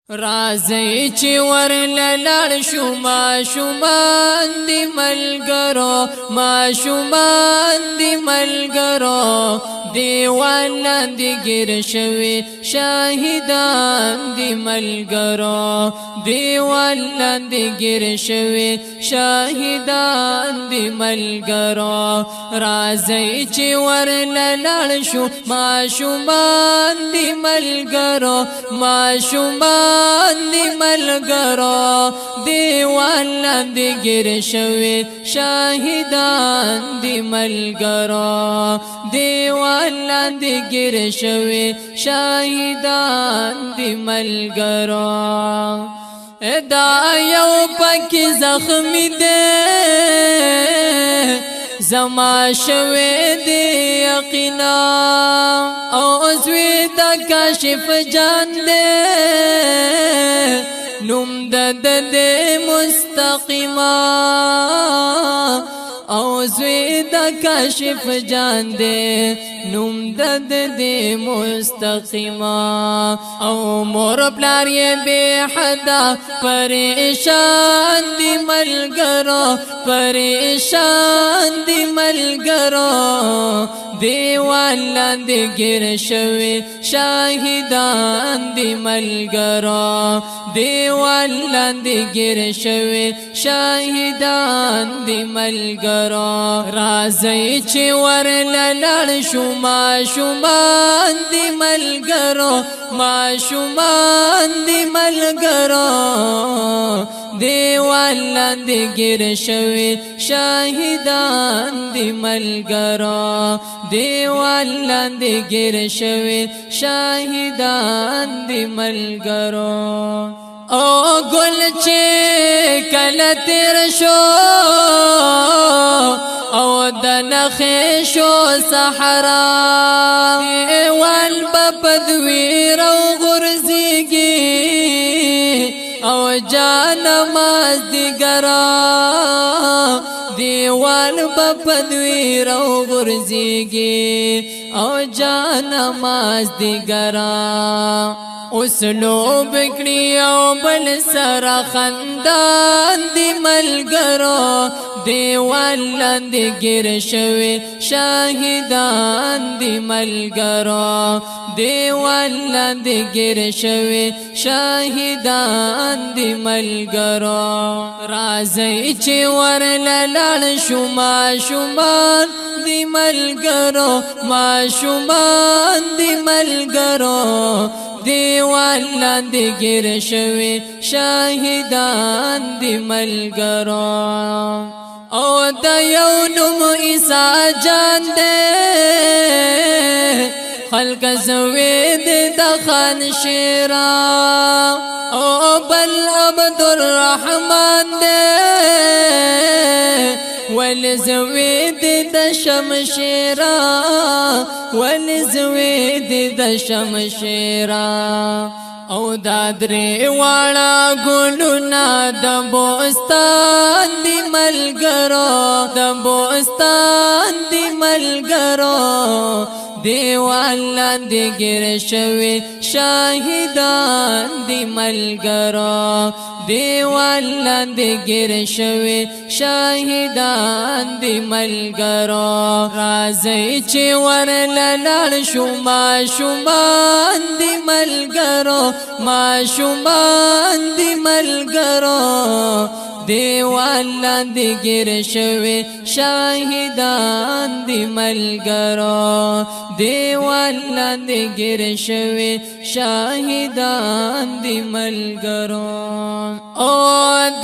رازی چی ورللال شو ما شومان دی ملگرو ما شومان دی ملگرو دیوان دی گر شوی شاهدان دی ملگرو دیوان دی گر شوی شاهدان دی ملگرو رازی چی ورللال شو ما شومان دی ملگرو ما شومان دی ملگرو دیوان لاندې ګیر شوی شاهدان دی ملگرو دیوان لاندې ګیر شوی شاهدان دی ملگرو دا یو پکې زخمی دی زما شوی دی یقینا او زوی دا کاشف جان دی نوم د مستقیما او زوی دا کاشف جان دی نوم د مستقیما او مور پلار یې بے حدا پریشان دی ملګرو پریشان دی ملګرو دیوان لاندې ګیر شوی شاهدان دی ملګرو دیوان لاندې ګیر شوی شاهدان دی ملګرو رازی چې ورللال شو ما شومان دی ملګرو ما شومان دی ملګرو دیوان لاندې ګیر شوی شاهدان دی ملګرو دیوان لاندې ګیر شوی شاهدان دی ملګرو او گل چې کله تیر شو او د نخې شو صحرا دیوال بپدوی رو غرزیگی او جانماز دیگرا دیوال بپدوی رو غرزیگی او جانماز دیگرا اسلوب کړی او بل سره خندان دی ملګرو دیوان لاندې ګیر شوی شاهدان دی ملګرو دیوان لاندې ګیر شوی شاهدان دی ملګرو رازی چې ورللال شو ما شومان دی ملګرو ما شومان دی ملګرو دیوان لاندې ګیر شوی شاهدان دی ملګرو او د یو نوم عیسی جان دی خلق زوی د خان شیرا او بل عبد الرحمن دی ول زوی د شمشیرا ول زوی د شمشیرا او دادری واړه ګلونه د بوستان دی ملګرو د بوستان دی ملګرو دیوان لاندې ګیر شوی شاهدان دی ملګرو دیوان لاندې ګیر شوی شاهدان دی ملګرو رازی چې ورللال شو ما شومان دی ملګرو ما شومان دی ملګرو دیوان لاندې ګیر شوی شاهدان دی ملګرو دیوان لاندې ګیر شوی شاهدان دی ملګرو او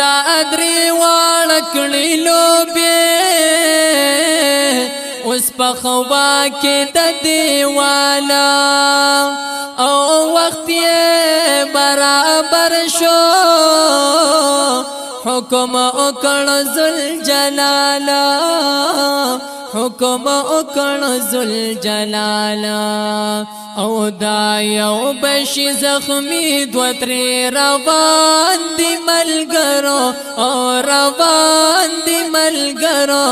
دا درې واړه کړي لوبې اوس په خوا کې د دیوالا او وخت یې برابر شو حکم اکڑ ذوالجلالا حکم اکڑ ذوالجلالا او دا یو بشی زخمی دوتری روان دی ملګرو او روان دی ملګرو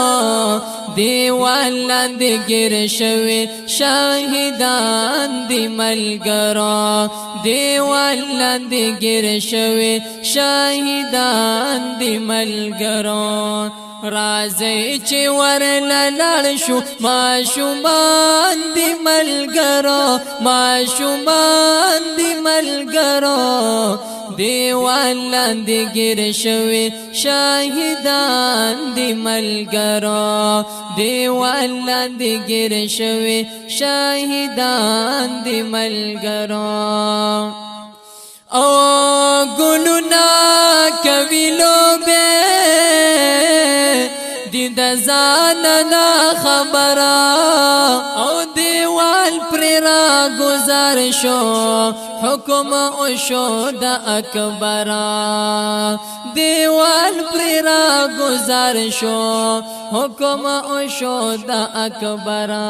دیوال لاندې ګیر شوي شاهدان دی ملګرو دیوال لاندې ګیر شوي شاهدان دی ملګرو راځي چې ورله لاړ شو ماشومان دی ملګرو ماشومان دی ملګرو دیوال لاندې ګیر شوي شاهدان دی ملګرو دیوال لاندې ګیر شوي شاهدان دی ملګرو او ګلونا کوي لوبه دی د ځان نه خبره او دیوال پر را گزار شو حکم او شو د اکبره دیوال پر را گزار شو حکم او شو د اکبره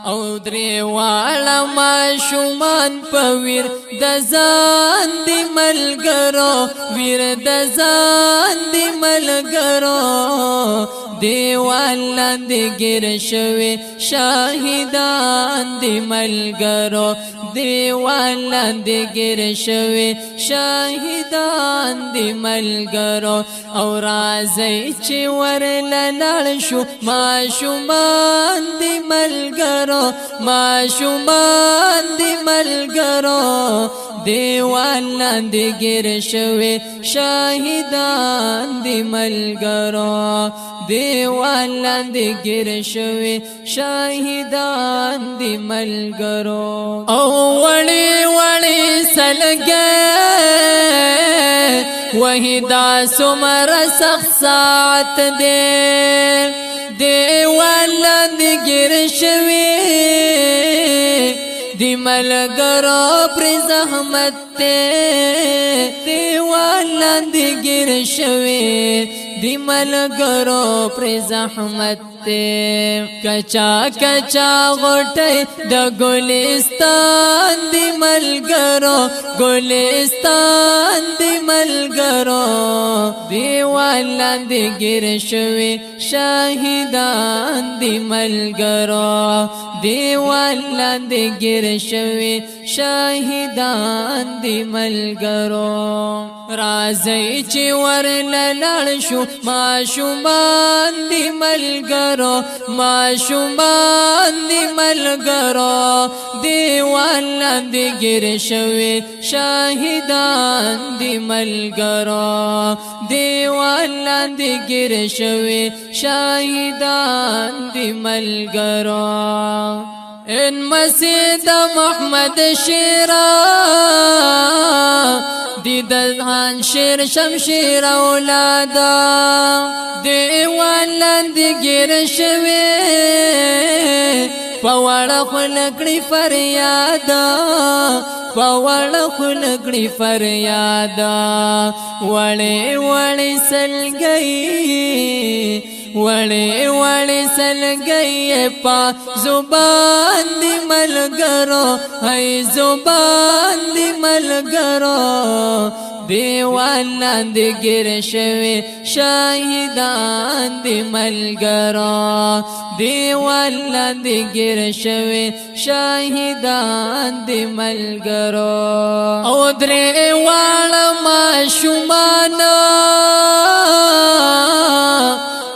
او دریواله ماشومان په ویر د ځان دی ملګرو ویر د ځان دی ملګرو دیوال لاندې ګیر شوي شاهدان دی ملګرو دیوال لاندې ګیر شوي شاهدان دی ملګرو او راځي چې ورله لاړ شو ماشومان دی ملګرو ماشومان دی ملګرو دیوال لاندې ګیر شوي شاهدان دی ملګرو دیوال لاندې ګیر شوي شاهدان دی ملګرو او وړي وړي سلګي وحدا سمر سخت ساعت دے دیوال لاندې ګیر شوي دی ملګرو پر زحمت ته دیوال لاندې ګیر شوي دی ملګرو پر زحمت ته کچا کچا غټي د ګلستان دی ملګرو ګلستان دی ملګرو دیوال لاندې ګیر شوي شاهدان دی ملګرو دیوال لاندې ګیر شوي شاهدان دی ملګرو راځي چې ورله لاړ شو ماشومان دی ملګرو ماشومان دی ملګرو دیوال لاندې ګیر شوي شاهدان دی ملګرو دیوال لاندې ګیر شوي شاهدان دی ملګرو ان مسجد محمد شیرا دی دهان شیر شمشیر اولادا دیوال لاندې ګیر شوي پوړه خلکړي فریادا پوړه خلکړي فریادا وړې وړې سلګي وړې وړې سلګي پا زبان دی ملګرو هي زبان دی ملګرو دیوال لاندې ګیر شوي شاهدان دی ملګرو دیوال لاندې ګیر شوي شاهدان دی ملګرو او درې واړه ماشومان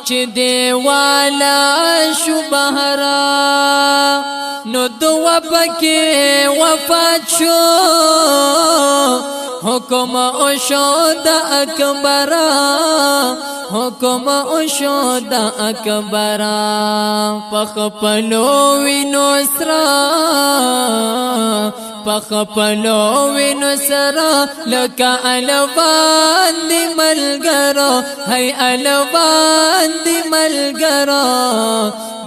چې دیواله شو بهرا نو دوا پکې وفات شو حکم او شو د اکبره حکم او شو د اکبره پخپلو وینو سرا پخپلو وینو سرا لکه الوان دی ملګرو هی الوان دی ملګرو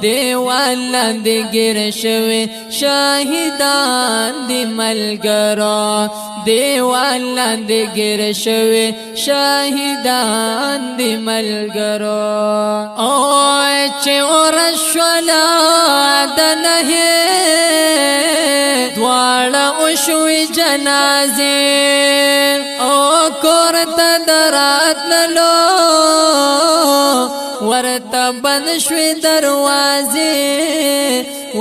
دیوال لاندې ګیر شوي شاهدان دی ملګرو دیوال لاندې ګیر شوي شاهدان دی ملګرو او چې ورشولا د نه دواړه وشوي جنازې او کور ته دراتللو ورته بند شوی دروازې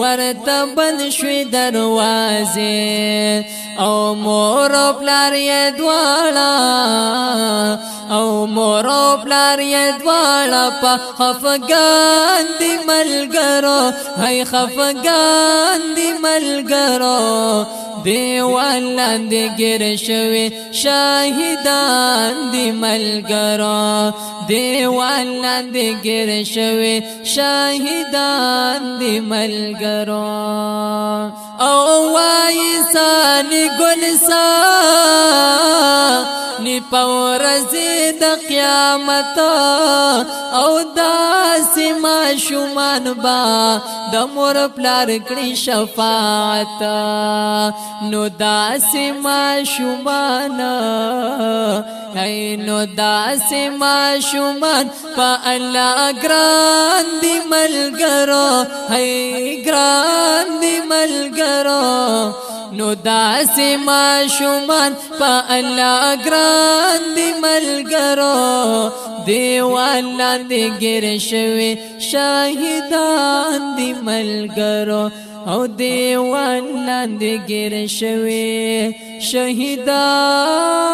ورته بند شوی دروازې او مور او پلار یې دواړه او مور او پلار یې دواړه په خفګان دي ملګرو هی خفګان دي ملګرو دیوال لاندې ګیر شوي شاهدان دي ملګرو دیوال لاندې ګیر شوي شاهدان دي ملګرو او وای سانی ګلسا نی پورزی د قیامت او داسې ماشومان با د مور پلار کړي شفاعت نو داسې ماشومان نو داسې ماشومان په الله ګران دي ملګرو هی ګران دي ملګرو نو داسې ماشومان په الله ګران دي ملګرو دیوال لاندې ګیر شوي شاهدان دي ملګرو او دیوال لاندې ګیر شوي شهیدان